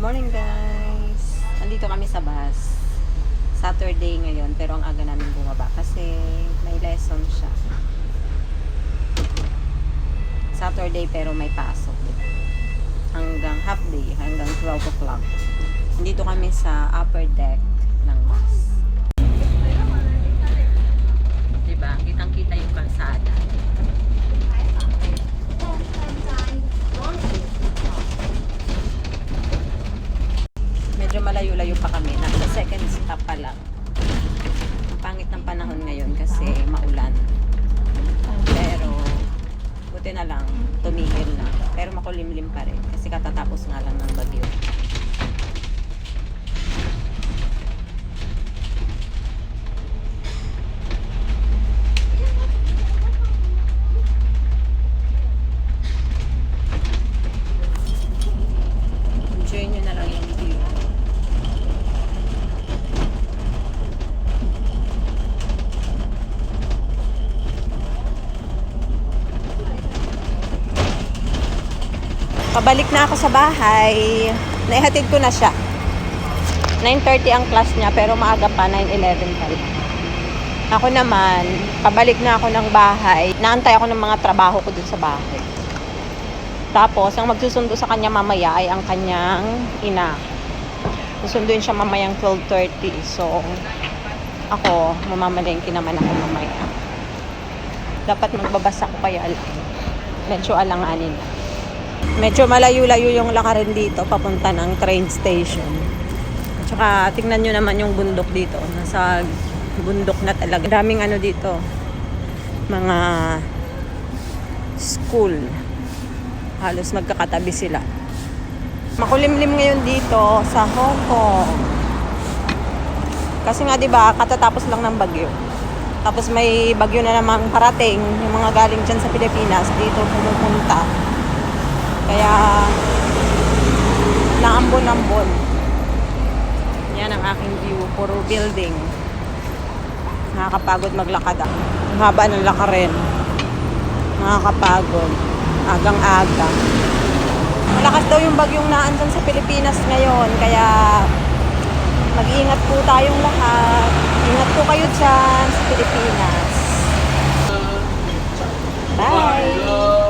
Morning guys! Nandito kami sa bus. Saturday ngayon pero ang aga namin bumaba kasi may lesson siya. Saturday pero may pasok. Hanggang half day, hanggang 12 o'clock. Nandito kami sa upper deck ng bus. Diba? Kitang-kita yung kalsada. Medyo malayo-layo pa kami. Nasa second stop pa lang. Pangit ng panahon ngayon kasi maulan. Pero buti na lang, tumigil na. Pero makulimlim pa rin kasi katatapos nga lang ng bagyo. Enjoy nyo na lang yung view. Pabalik na ako sa bahay. Naihatid ko na siya. 9:30 ang class niya pero maaga pa, 9:11 pa rin. Ako naman, pabalik na ako ng bahay. Naantay ako ng mga trabaho ko dun sa bahay. Tapos, ang magsusundo sa kanya mamaya ay ang kanyang ina. Susunduin siya mamayang 12:30. So, ako, mamamalengke naman ako mamaya. Dapat magbabasa ko kaya lang. Medyo alanganin na. Medyo malayo-layo yung lakarin dito papunta ng train station. At saka tingnan nyo naman yung bundok dito. Nasa bundok na talaga. Daming ano dito. Mga school. Halos magkakatabi sila. Makulimlim ngayon dito sa Hong Kong. Kasi nga 'di ba, katatapos lang ng bagyo. Tapos may bagyo na namang parating, yung mga galing diyan sa Pilipinas dito pumupunta. Kaya naambon-ambon. Yan ang aking view, puro building. Nakakapagod maglakad. Ang haba ng lakarin. Nakakapagod. Agang-aga. Malakas daw yung bagyong naandyan sa Pilipinas ngayon. Kaya mag-iingat po tayong lahat. Ingat po kayo dyan sa Pilipinas. Bye!